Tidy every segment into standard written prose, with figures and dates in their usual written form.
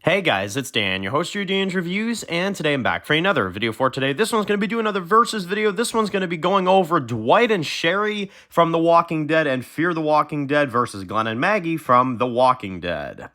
Hey guys, it's Dan, your host of your Dan's Reviews, and today I'm back for another video for today. This one's going to be doing another versus video. This one's going to be going over Dwight and Sherry from The Walking Dead and Fear the Walking Dead versus Glenn and Maggie from The Walking Dead.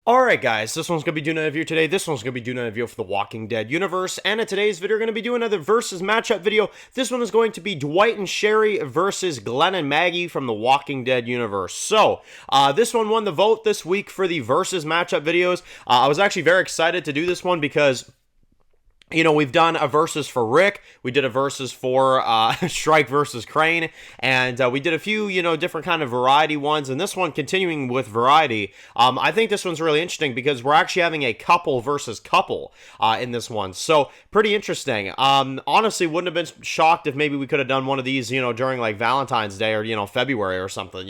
Alright guys, this one's going to be doing a review today. This one's going to be doing a review for the Walking Dead universe. And in today's video, we're going to be doing another versus matchup video. This one is going to be Dwight and Sherry versus Glenn and Maggie from the Walking Dead universe. So, this one won the vote this week for the versus matchup videos. I was actually very excited to do this one because we've done a versus for Rick, we did a versus for Strike versus Crane, and we did a few, different kind of variety ones, and this one, continuing with variety, I think this one's really interesting because we're actually having a couple versus couple in this one, so pretty interesting. Honestly, wouldn't have been shocked if maybe we could have done one of these, during like Valentine's Day or, February or something,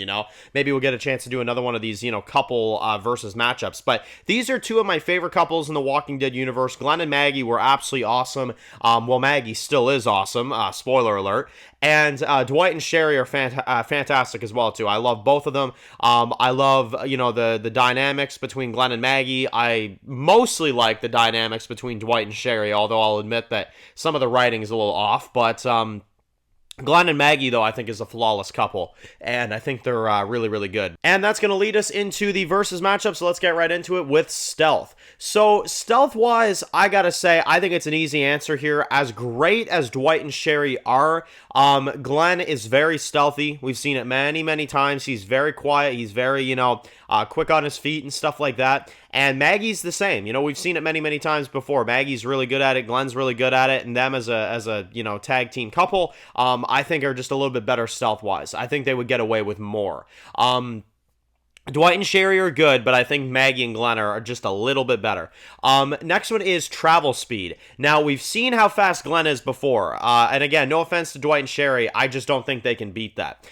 maybe we'll get a chance to do another one of these, couple versus matchups, but these are two of my favorite couples in the Walking Dead universe. Glenn and Maggie were absolutely awesome. Well, Maggie still is awesome. Spoiler alert. And Dwight and Sherry are fantastic as well too. I love both of them. I love the dynamics between Glenn and Maggie. I mostly like the dynamics between Dwight and Sherry, although I'll admit that some of the writing is a little off. But Glenn and Maggie, though, I think is a flawless couple, and I think they're really, really good. And that's going to lead us into the versus matchup, so let's get right into it with stealth. So, stealth-wise, I gotta say, I think it's an easy answer here. As great as Dwight and Sherry are, Glenn is very stealthy. We've seen it many, many times. He's very quiet. He's very, quick on his feet and stuff like that. And Maggie's the same. We've seen it many, many times before. Maggie's really good at it. Glenn's really good at it. And them as a tag team couple, I think are just a little bit better stealth-wise. I think they would get away with more. Dwight and Sherry are good, but I think Maggie and Glenn are just a little bit better. Next one is travel speed. Now, we've seen how fast Glenn is before. And again, no offense to Dwight and Sherry, I just don't think they can beat that.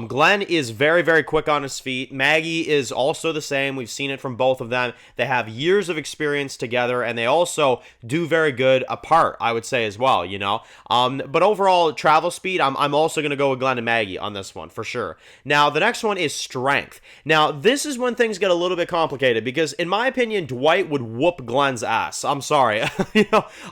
Glenn is very, very quick on his feet. Maggie is also the same. We've seen it from both of them. They have years of experience together, and they also do very good apart, I would say, as well, But overall, travel speed, I'm also going to go with Glenn and Maggie on this one, for sure. Now, the next one is strength. Now, this is when things get a little bit complicated because, in my opinion, Dwight would whoop Glenn's ass. I'm sorry.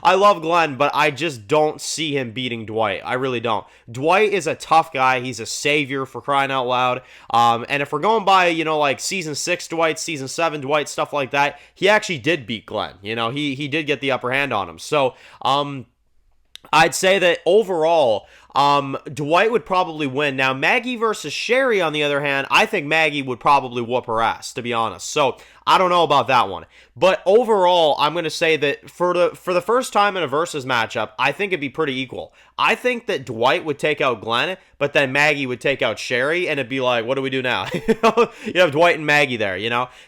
I love Glenn, but I just don't see him beating Dwight. I really don't. Dwight is a tough guy. He's a savior, for crying out loud. And if we're going by, like season 6 Dwight, season 7 Dwight, stuff like that, he actually did beat Glenn. He did get the upper hand on him. So, I'd say that overall, Dwight would probably win. Now, Maggie versus Sherry, on the other hand, I think Maggie would probably whoop her ass, to be honest. So, I don't know about that one. But overall, I'm going to say that for the first time in a versus matchup, I think it'd be pretty equal. I think that Dwight would take out Glenn, but then Maggie would take out Sherry, and it'd be like, what do we do now? You have Dwight and Maggie there,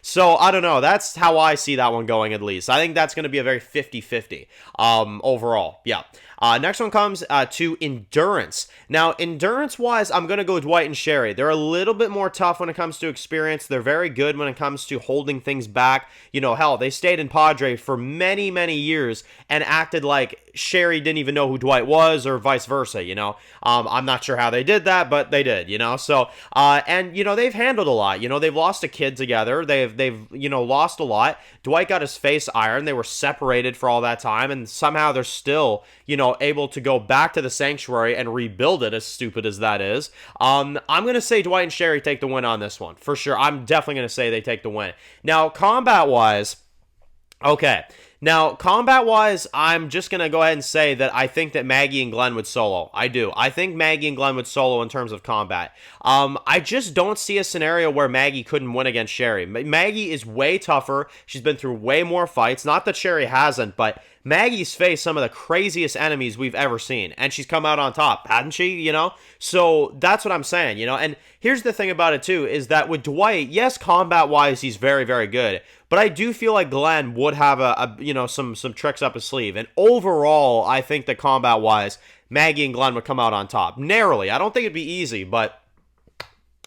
So, I don't know. That's how I see that one going, at least. I think that's going to be a very 50-50 overall. Yeah. Next one comes to endurance. Now, endurance-wise, I'm going to go Dwight and Sherry. They're a little bit more tough when it comes to experience. They're very good when it comes to holding things back. Hell, they stayed in Padre for many, many years and acted like Sherry didn't even know who Dwight was or vice versa, I'm not sure how they did that, but they did, So, and, they've handled a lot. They've lost a kid together. They've lost a lot. Dwight got his face ironed. They were separated for all that time, and somehow they're still, able to go back to the sanctuary and rebuild it, as stupid as that is. I'm going to say Dwight and Sherry take the win on this one, for sure. I'm definitely going to say they take the win. Now, combat-wise, okay. Now, combat-wise, I'm just going to go ahead and say that I think that Maggie and Glenn would solo. I do. I think Maggie and Glenn would solo in terms of combat. I just don't see a scenario where Maggie couldn't win against Sherry. Maggie is way tougher. She's been through way more fights. Not that Sherry hasn't, but Maggie's faced some of the craziest enemies we've ever seen, and she's come out on top, hasn't she, So that's what I'm saying, And here's the thing about it, too, is that with Dwight, yes, combat-wise, he's very, very good, but I do feel like Glenn would have some tricks up his sleeve, and overall, I think that combat-wise, Maggie and Glenn would come out on top. Narrowly. I don't think it'd be easy, but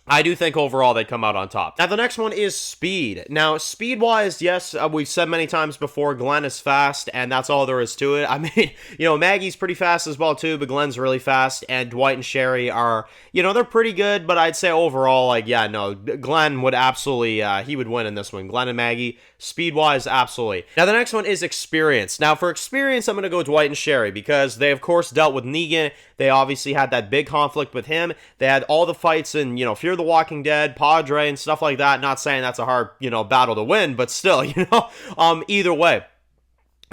I do think overall they come out on top. Now, the next one is speed. Now, speed-wise, yes, we've said many times before, Glenn is fast, and that's all there is to it. I mean, Maggie's pretty fast as well, too, but Glenn's really fast, and Dwight and Sherry are, they're pretty good, but I'd say overall, like, yeah, no, Glenn would absolutely, he would win in this one. Glenn and Maggie, speed-wise, absolutely. Now, the next one is experience. Now, for experience, I'm going to go Dwight and Sherry, because they, of course, dealt with Negan. They obviously had that big conflict with him. They had all the fights in, Fear the Walking Dead, Padre, and stuff like that. Not saying that's a hard, battle to win, but still, either way.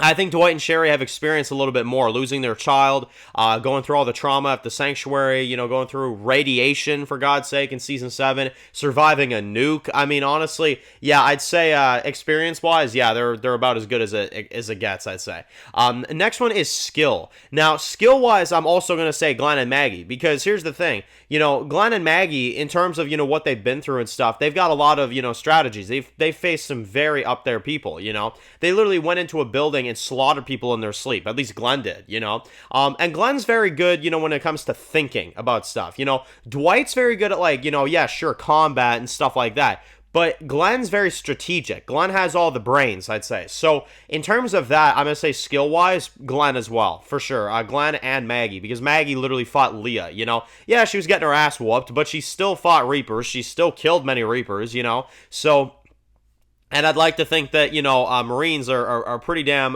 I think Dwight and Sherry have experienced a little bit more, losing their child, going through all the trauma at the sanctuary, going through radiation, for God's sake, in Season 7, surviving a nuke. I mean, honestly, yeah, I'd say experience-wise, yeah, they're about as good as it gets, I'd say. Next one is skill. Now, skill-wise, I'm also going to say Glenn and Maggie, because here's the thing. Glenn and Maggie, in terms of, what they've been through and stuff, they've got a lot of, strategies. They've faced some very up-there people, They literally went into a building and slaughtered people in their sleep. At least Glenn did, And Glenn's very good, when it comes to thinking about stuff. Dwight's very good at, like, yeah, sure, combat and stuff like that. But Glenn's very strategic. Glenn has all the brains, I'd say. So, in terms of that, I'm going to say skill-wise, Glenn as well, for sure. Glenn and Maggie, because Maggie literally fought Leah, Yeah, she was getting her ass whooped, but she still fought Reapers. She still killed many Reapers, So, and I'd like to think that, Marines are pretty damn,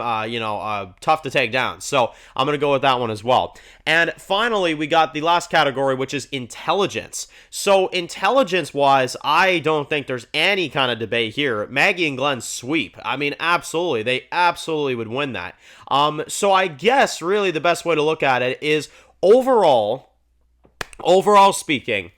tough to take down. So I'm going to go with that one as well. And finally, we got the last category, which is intelligence. So intelligence-wise, I don't think there's any kind of debate here. Maggie and Glenn sweep. I mean, absolutely. They absolutely would win that. So I guess really the best way to look at it is overall speaking,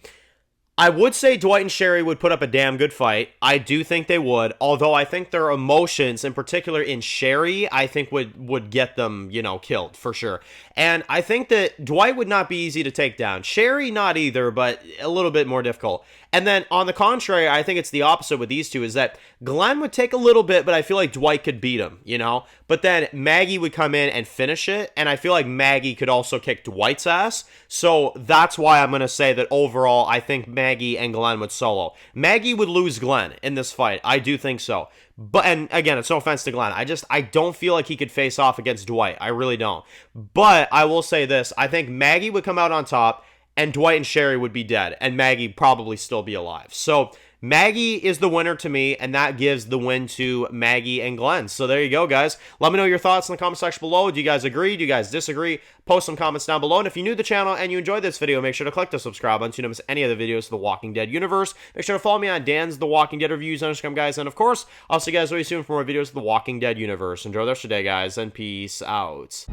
I would say Dwight and Sherry would put up a damn good fight. I do think they would, although I think their emotions, in particular in Sherry, I think would get them, killed, for sure. And I think that Dwight would not be easy to take down. Sherry, not either, but a little bit more difficult. And then, on the contrary, I think it's the opposite with these two, is that Glenn would take a little bit, but I feel like Dwight could beat him, But then Maggie would come in and finish it, and I feel like Maggie could also kick Dwight's ass. So that's why I'm going to say that overall, I think Maggie and Glenn would solo. Maggie would lose Glenn in this fight. I do think so. But, and again, it's no offense to Glenn. I don't feel like he could face off against Dwight. I really don't. But I will say this. I think Maggie would come out on top, and Dwight and Sherry would be dead, and Maggie probably still be alive. So Maggie is the winner to me, and that gives the win to Maggie and Glenn. So there you go, guys. Let me know your thoughts in the comment section below. Do you guys agree? Do you guys disagree? Post some comments down below. And if you're new to the channel and you enjoyed this video, make sure to click the subscribe button so you don't miss any of the videos of the Walking Dead universe. Make sure to follow me on Dan's The Walking Dead Reviews on Instagram, guys. And of course, I'll see you guys very soon for more videos of the Walking Dead universe. Enjoy the rest of your day, guys, and peace out.